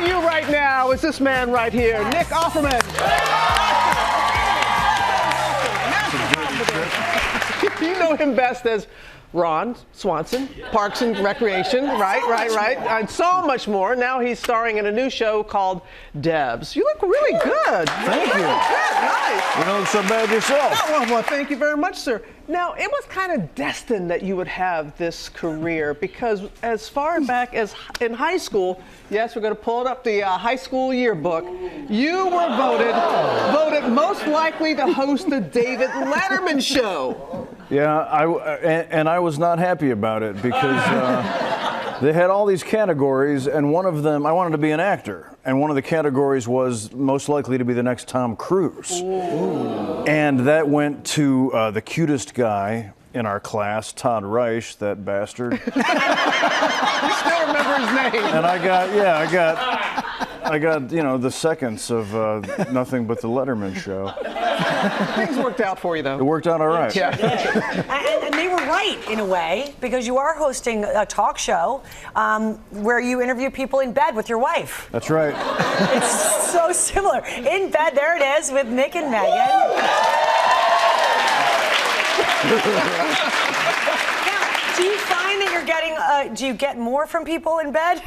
to you right now is this man right here, Nick Offerman. You know him best as Ron Swanson, Parks and Recreation, right, and so much more. Now he's starring in a new show called Debs. You look really good. Thank you. Good, nice. You don't look so bad yourself. Oh, well, thank you very much, sir. Now, it was kind of destined that you would have this career because as far back as in high school, yes, we're going to pull it up, the high school yearbook, you were voted most likely to host the David Letterman show. Yeah, I was not happy about it because they had all these categories, and one of them, I wanted to be an actor, and one of the categories was most likely to be the next Tom Cruise. Ooh. And that went to the cutest guy in our class, Todd Reich, that bastard. You still remember his name. And I got, you know, the seconds of nothing but the Letterman show. Things worked out for you, though. It worked out all right. Yeah. And they were right, in a way, because you are hosting a talk show where you interview people in bed with your wife. That's right. It's so similar. In bed, there it is, with Nick and Megan. Now, do you find that you're getting, do you get more from people in bed?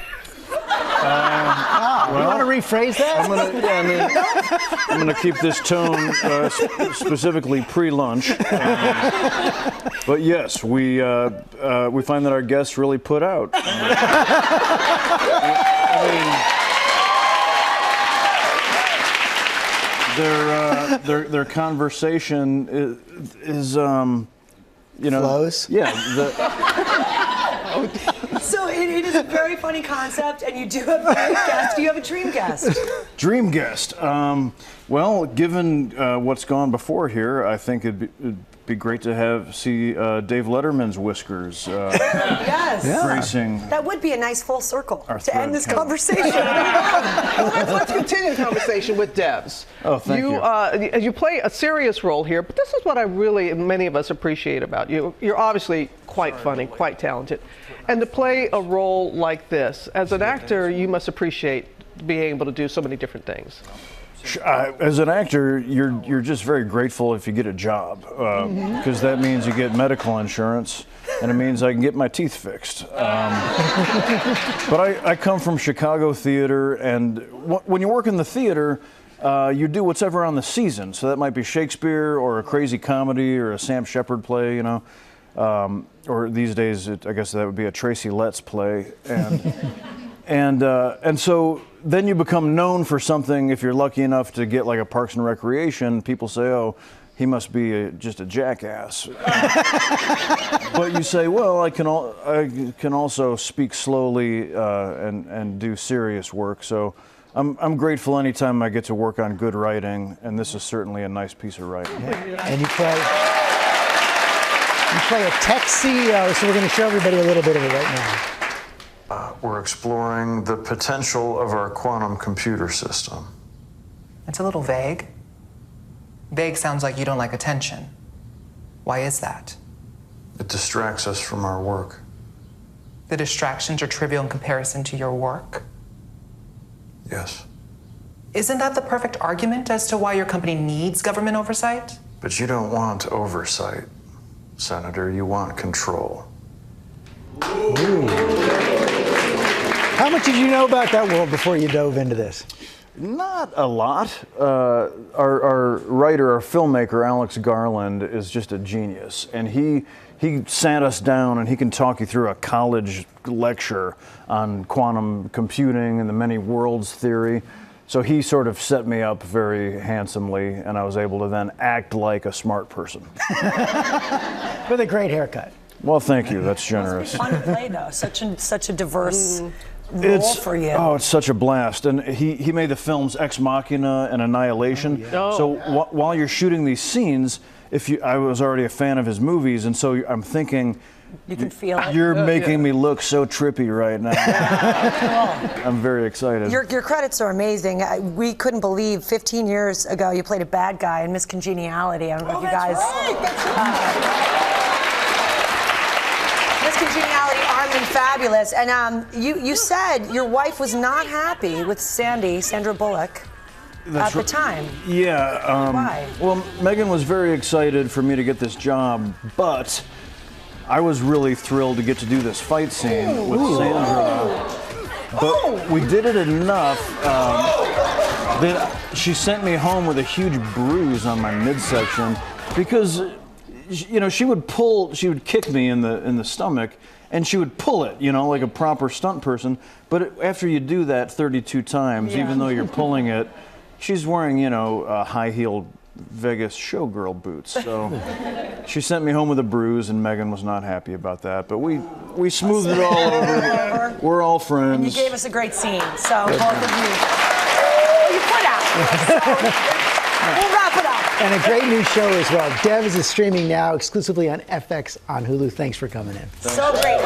You want to rephrase that? I'm gonna keep this tone specifically pre-lunch. But yes, we find that our guests really put out. Their conversation is you know, flows. Yeah. So it is a very funny concept, and you do have a great guest. Do you have a dream guest? Dream guest. Well, given what's gone before here, I think it'd be great to see Dave Letterman's whiskers Yes. gracing. That would be a nice full circle to end this thread. conversation. Let's continue the conversation with Debs. Oh, thank you. You play a serious role here, but this is what I really, and many of us appreciate about you. You're obviously quite funny, quite talented. And to play a role like this, as an actor, you must appreciate being able to do so many different things. As an actor, you're just very grateful if you get a job, because that means you get medical insurance, and it means I can get my teeth fixed. But I come from Chicago theater, and when you work in the theater, you do what's ever on the season. So that might be Shakespeare or a crazy comedy or a Sam Shepard play, you know. Or these days, I guess that would be a Tracy Letts play, and so then you become known for something. If you're lucky enough to get like a Parks and Recreation, people say, "Oh, he must be just a jackass." But you say, "Well, I can also speak slowly and do serious work." So I'm grateful anytime I get to work on good writing, and this is certainly a nice piece of writing. Yeah. And you play a tech CEO, so we're going to show everybody a little bit of it right now. We're exploring the potential of our quantum computer system. It's a little vague. Vague sounds like you don't like attention. Why is that? It distracts us from our work. The distractions are trivial in comparison to your work. Yes. Isn't that the perfect argument as to why your company needs government oversight? But you don't want oversight, Senator. You want control. Ooh. How much did you know about that world before you dove into this? Not a lot. Our writer, our filmmaker, Alex Garland, is just a genius. And he sat us down and he can talk you through a college lecture on quantum computing and the many worlds theory. So he sort of set me up very handsomely, and I was able to then act like a smart person. With a great haircut. Well, thank you. That's generous. Fun to play, though. Such a diverse role for you. Oh, it's such a blast. And he made the films Ex Machina and Annihilation. Oh, yeah. So while you're shooting these scenes, I was already a fan of his movies, and so I'm thinking, you can feel it. You're making me look so trippy right now. I'm very excited. Your credits are amazing. We couldn't believe 15 years ago you played a bad guy in Miss Congeniality. I don't know if you guys. That's right. Miss Congeniality, Armin fabulous. And you said your wife was not happy with Sandra Bullock at the time. Yeah. Why? Well, Megan was very excited for me to get this job, but I was really thrilled to get to do this fight scene with Sandra. But we did it enough that she sent me home with a huge bruise on my midsection because, you know, she would kick me in the stomach, and she would pull it, you know, like a proper stunt person. But after you do that 32 times, even though you're pulling it, she's wearing, you know, high-heeled Vegas showgirl boots. So she sent me home with a bruise, and Megan was not happy about that. But we smoothed it all over. We're all friends. And you gave us a great scene. So both of you. Well, you put out. So we'll wrap it up. And a great new show as well. Devs is streaming now exclusively on FX on Hulu. Thanks for coming in. So great.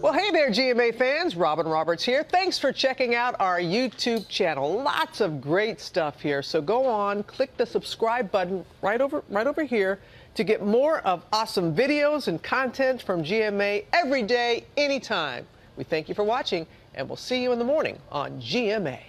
Well, hey there, GMA fans. Robin Roberts here. Thanks for checking out our YouTube channel. Lots of great stuff here. So go on, click the subscribe button right over here to get more of awesome videos and content from GMA every day, anytime. We thank you for watching, and we'll see you in the morning on GMA.